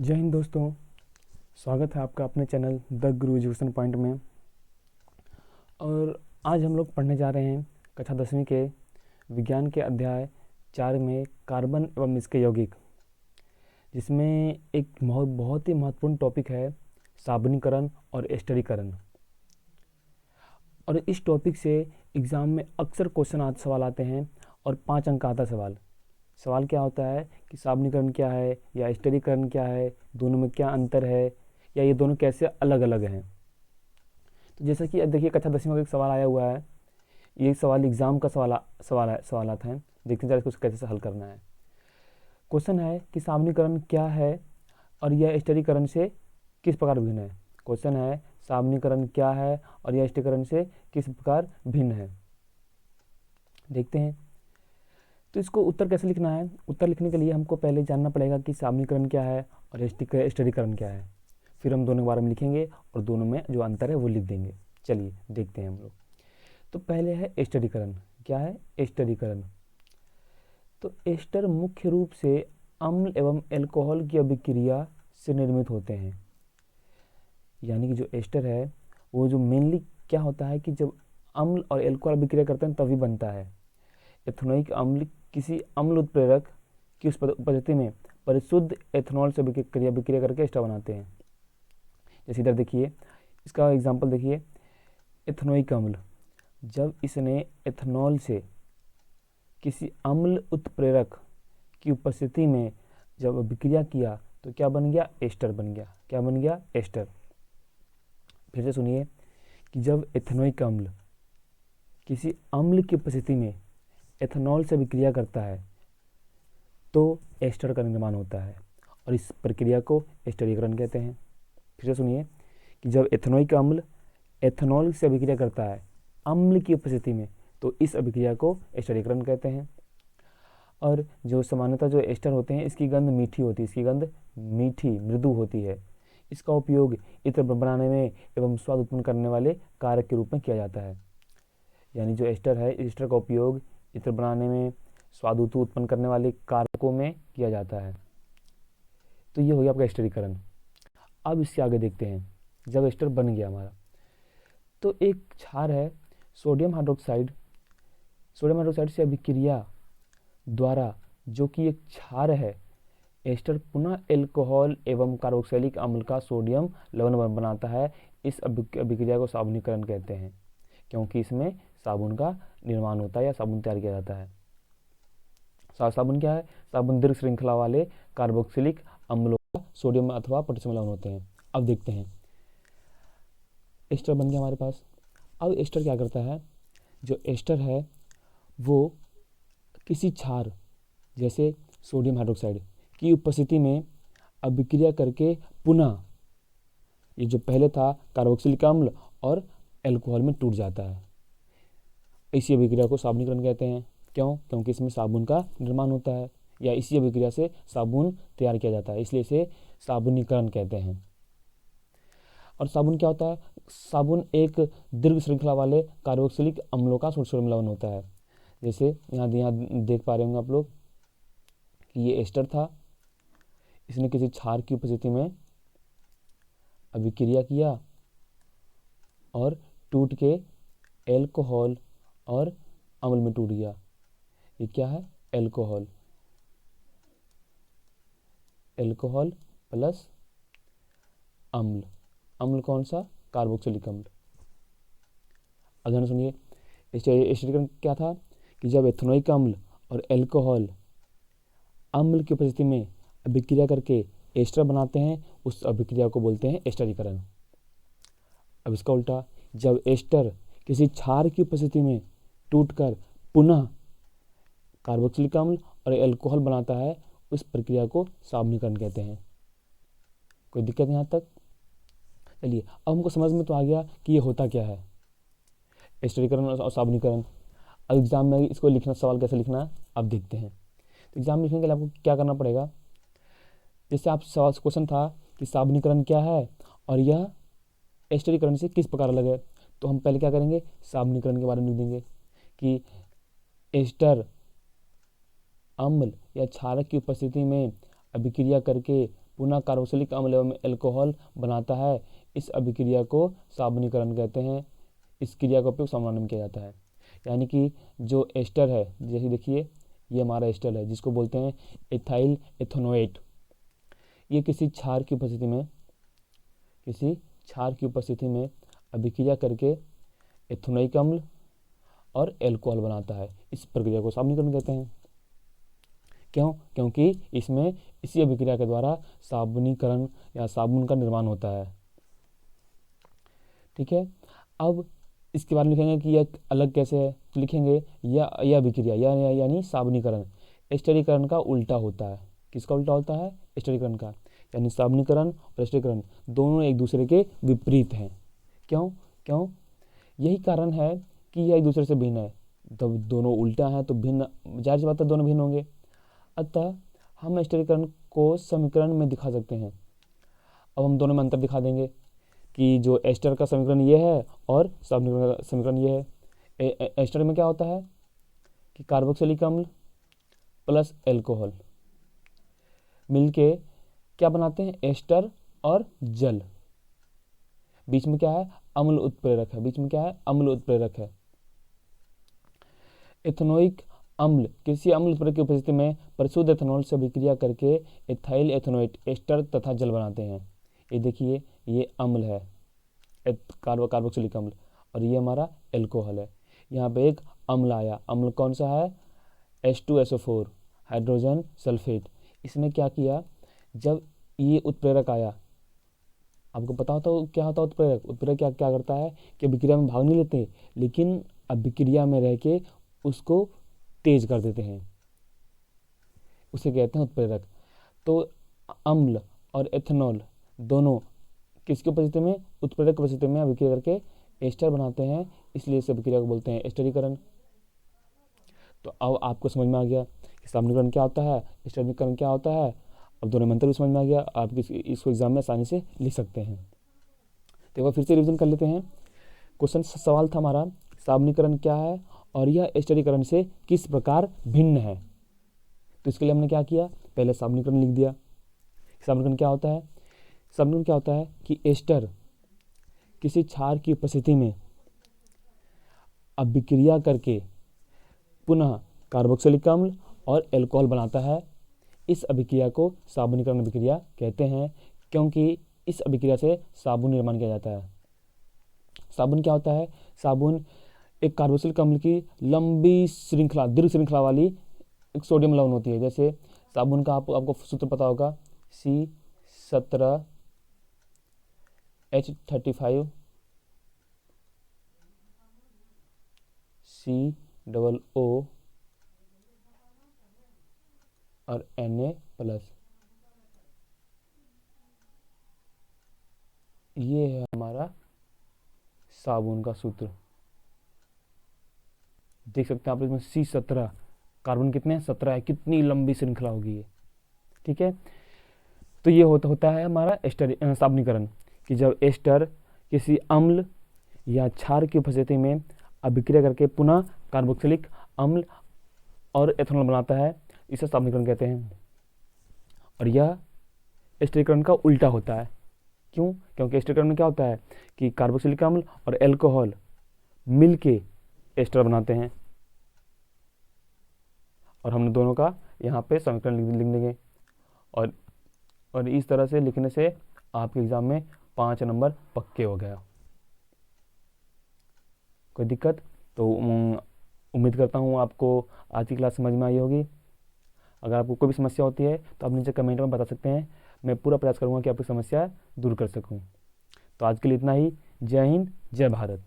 जय हिंद दोस्तों। स्वागत है आपका अपने channel the Guru education point में। और आज हम लोग पढ़ने जा रहे हैं कक्षा 10वीं के विज्ञान के अध्याय 4 में कार्बन एवं इसके यौगिक, जिसमें एक बहुत ही महत्वपूर्ण टॉपिक है साबुनीकरण और एस्टरीकरण। और इस टॉपिक से एग्ज़ाम में अक्सर सवाल आते हैं और 5 अंक का आता सवाल क्या होता है कि साबुनीकरण क्या है या एस्टरीकरण क्या है, दोनों में क्या अंतर है या ये दोनों कैसे अलग अलग हैं। तो जैसा कि देखिए कक्षा 10वीं का एक सवाल आया हुआ है, ये सवाल एग्ज़ाम का सवालात हैं। देखते हैं इसको कैसे हल करना है। क्वेश्चन है कि साबुनीकरण क्या है और यह एस्टरीकरण से किस प्रकार भिन्न है। क्वेश्चन है साबुनीकरण क्या है और यह एस्टरीकरण से किस प्रकार भिन्न है। देखते हैं तो इसको उत्तर कैसे लिखना है। उत्तर लिखने के लिए हमको पहले जानना पड़ेगा कि साबुनीकरण क्या है और एस्टरीकरण क्या है। फिर हम दोनों के बारे में लिखेंगे और दोनों में जो अंतर है वो लिख देंगे। चलिए देखते हैं हम लोग। तो पहले है एस्टरीकरण। क्या है एस्टरीकरण? तो एस्टर मुख्य रूप से अम्ल एवं एल्कोहल की अभिक्रिया से निर्मित होते हैं। यानी कि जो एस्टर है वो जो मेनली क्या होता है कि जब अम्ल और एल्कोहल अभिक्रिया करते हैं तभी बनता है। एथेनोइक अम्ल किसी अम्ल उत्प्रेरक की उस पद्धति में परिशुद्ध एथेनॉल से विक्रिया करके एस्टर बनाते हैं। जैसे इधर देखिए, इसका एग्जांपल देखिए, एथेनोइक अम्ल जब इसने एथेनॉल से किसी अम्ल उत्प्रेरक की उपस्थिति में जब विक्रिया किया तो क्या बन गया? एस्टर बन गया। क्या बन गया? एस्टर। फिर से सुनिए कि जब एथेनोइक अम्ल किसी अम्ल की उपस्थिति में एथेनॉल से विक्रिया करता है तो एस्टर का निर्माण होता है और इस प्रक्रिया को एस्टरीकरण कहते हैं। फिर से सुनिए कि जब एथेनोइक अम्ल एथेनॉल से अभिक्रिया करता है अम्ल की उपस्थिति में तो इस अभिक्रिया को एस्टरीकरण कहते हैं। और जो सामान्यतः जो एस्टर होते हैं इसकी गंध मीठी होती है, इसकी गंध मीठी मृदु होती है। इसका उपयोग इत्र बनाने में एवं स्वाद उत्पन्न करने वाले कारक के रूप में किया जाता है। यानी जो एस्टर है, एस्टर का उपयोग इत्र बनाने में, स्वाद उत्पन्न करने वाले कारकों में किया जाता है। तो ये हो गया आपका एस्टरीकरण। अब इससे आगे देखते हैं। जब एस्टर बन गया हमारा तो एक क्षार है सोडियम हाइड्रोक्साइड से अभिक्रिया द्वारा, जो कि एक क्षार है, एस्टर पुनः एल्कोहल एवं कार्बोक्सिलिक अम्ल का सोडियम लवण बनाता है। इस अभिक्रिया को साबुनीकरण कहते हैं, क्योंकि इसमें साबुन का निर्माण होता है या साबुन तैयार किया जाता है। साबुन क्या है? साबुन दीर्घ श्रृंखला वाले कार्बोक्सिलिक अम्लों का सोडियम अथवा पोटेशियम लवण होते हैं। अब देखते हैं, एस्टर बन गया हमारे पास। अब एस्टर क्या करता है? जो एस्टर है वो किसी क्षार जैसे सोडियम हाइड्रोक्साइड की उपस्थिति में अभिक्रिया करके पुनः ये जो पहले था कार्बोक्सिलिक अम्ल और एल्कोहल में टूट जाता है। इसी अभिक्रिया को साबुनीकरण कहते हैं। क्यों? क्योंकि इसमें साबुन का निर्माण होता है या इसी अभिक्रिया से साबुन तैयार किया जाता है, इसलिए इसे साबुनीकरण कहते हैं। और साबुन क्या होता है? साबुन एक दीर्घ श्रृंखला वाले कार्बोक्सिलिक अम्लों का सोडियम लवण होता है। जैसे यहाँ देख पा रहे होंगे आप लोग कि ये एस्टर था, इसने किसी क्षार की उपस्थिति में अभिक्रिया किया और टूट के एल्कोहल और अम्ल में टूट गया। ये क्या है? एल्कोहल। एल्कोहल प्लस अम्ल। अम्ल कौन सा? कार्बोक्सिलिक अम्ल। अध्ययन सुनिए, एस्टरीकरण क्या था कि जब एथेनोइक अम्ल और एल्कोहल अम्ल की उपस्थिति में अभिक्रिया करके एस्टर बनाते हैं, उस अभिक्रिया को बोलते हैं एस्टरीकरण। अब इसका उल्टा, जब एस्टर किसी क्षार की उपस्थिति में टूटकर पुनः कार्बोक्सिलिक अम्ल और एल्कोहल बनाता है, उस प्रक्रिया को साबुनीकरण कहते हैं। कोई दिक्कत यहाँ तक? चलिए, अब हमको समझ में तो आ गया कि ये होता क्या है, एस्टरीकरण और साबुनीकरण। अब एग्जाम में इसको लिखना, सवाल कैसे लिखना है अब देखते हैं। तो एग्जाम में लिखने के लिए आपको क्या करना पड़ेगा? जैसे आप सवाल क्वेश्चन था कि साबुनीकरण क्या है और यह एस्टरीकरण से किस प्रकार अलग है, तो हम पहले क्या करेंगे? साबुनीकरण के बारे में लिख देंगे कि एस्टर अम्ल या क्षारक की उपस्थिति में अभिक्रिया करके पुनः कार्बोक्सिलिक अम्ल एवं एल्कोहल बनाता है, इस अभिक्रिया को साबुनीकरण कहते हैं। इस क्रिया का उपयोग सामान्य में किया जाता है। यानी कि जो एस्टर है, जैसे देखिए ये हमारा एस्टर है जिसको बोलते हैं एथाइल एथेनोएट। ये किसी क्षार की उपस्थिति में अभिक्रिया करके एथेनोइक अम्ल और एल्कोहल बनाता है। इस प्रक्रिया को साबुनीकरण कहते हैं। क्यों? क्योंकि इसमें इसी अभिक्रिया के द्वारा साबुनीकरण या साबुन का निर्माण होता है। ठीक है, अब इसके बारे में लिखेंगे कि यह अलग कैसे है, तो लिखेंगे यह अभिक्रिया यानी साबुनीकरण एस्टरीकरण का उल्टा होता है। किसका उल्टा होता है? एस्टरीकरण का। यानी साबुनीकरण और एस्टरीकरण दोनों एक दूसरे के विपरीत हैं। क्यों? यही कारण है कि यह एक दूसरे से भिन्न है। जब दोनों उल्टा हैं तो भिन्न, जाहिर सी बात है दोनों भिन्न होंगे। अतः हम एस्टरीकरण को समीकरण में दिखा सकते हैं। अब हम दोनों में अंतर दिखा देंगे कि जो एस्टर का समीकरण ये है और साबुनीकरण का समीकरण ये है। एस्टर में क्या होता है कि कार्बोक्सिलिक अम्ल प्लस एल्कोहल मिलके क्या बनाते हैं? एस्टर और जल। बीच में क्या है? अम्ल उत्प्रेरक है। एथेनोइक अम्ल किसी अम्ल उत्प्रेरक की उपस्थिति में परिशुद्ध एथेनॉल से अभिक्रिया करके एथाइल एथेनोएट एस्टर तथा जल बनाते हैं। ये देखिए, ये अम्ल है कार्बोक्सिलिक अम्ल और ये हमारा एल्कोहल है। यहाँ पे एक अम्ल आया। अम्ल कौन सा है? H2SO4 hydrogen sulphate. इसने क्या किया? जब ये उत्प्रेरक आया, आपको पता होता क्या होता है उत्प्रेरक क्या करता है कि अभिक्रिया में भाग नहीं लेते, लेकिन अभिक्रिया में रह के उसको तेज कर देते हैं, उसे कहते हैं उत्प्रेरक। तो अम्ल और एथेनॉल दोनों किसकी उपस्थिति में? उत्प्रेरक की उपस्थिति में अभिक्रिया करके एस्टर बनाते हैं, इसलिए इस अभिक्रिया को बोलते हैं एस्टरीकरण। तो अब आपको समझ में आ गया कि साबुनीकरण क्या होता है, एस्टरीकरण क्या होता है। अब दोनों मंत्र भी समझ में आ गया, आप इसको एग्जाम में आसानी से लिख सकते हैं। तो एक बार फिर से रिवीजन कर लेते हैं। क्वेश्चन सवाल था हमारा, साबुनीकरण क्या है और यह एस्टरीकरण से किस प्रकार भिन्न है। तो इसके लिए हमने क्या किया? पहले साबुनीकरण लिख दिया। साबुनीकरण क्या होता है? साबुनीकरण क्या होता है कि एस्टर किसी क्षार की उपस्थिति में अभिक्रिया करके पुनः कार्बोक्सिलिक अम्ल और एल्कोहल बनाता है। इस अभिक्रिया को साबुनीकरण अभिक्रिया कहते हैं, क्योंकि इस अभिक्रिया से साबुन निर्माण किया जाता है। साबुन क्या होता है? साबुन एक कार्बोक्सिलिक अम्ल की लंबी श्रृंखला, दीर्घ श्रृंखला वाली एक सोडियम लवण होती है। जैसे साबुन का आपको सूत्र पता होगा, C17H35 COO और Na+। ये है हमारा साबुन का सूत्र। देख सकते हैं आप इसमें C17, कार्बन कितने हैं? 17 है। कितनी लंबी श्रृंखला होगी ये। ठीक है, तो ये होता है हमारा साबुनीकरण कि जब एस्टर किसी अम्ल या क्षार की उपस्थिति में अभिक्रिया करके पुनः कार्बोक्सिलिक अम्ल और एथेनॉल बनाता है, इसे साबुनीकरण कहते हैं। और यह एस्टरीकरण का उल्टा होता है। क्यों? क्योंकि एस्टरीकरण में क्या होता है कि कार्बोक्सिलिक अम्ल और एल्कोहल मिलके एस्टर बनाते हैं, और हमने दोनों का यहाँ पे समीकरण लिख देंगे। और इस तरह से लिखने से आपके एग्जाम में 5 नंबर पक्के हो गया। कोई दिक्कत? तो उम्मीद करता हूँ आपको आज की क्लास समझ में आई होगी। अगर आपको कोई भी समस्या होती है तो आप नीचे कमेंट में बता सकते हैं। मैं पूरा प्रयास करूँगा कि आपकी समस्या दूर कर सकूँ। तो आज के लिए इतना ही। जय हिंद, जय भारत।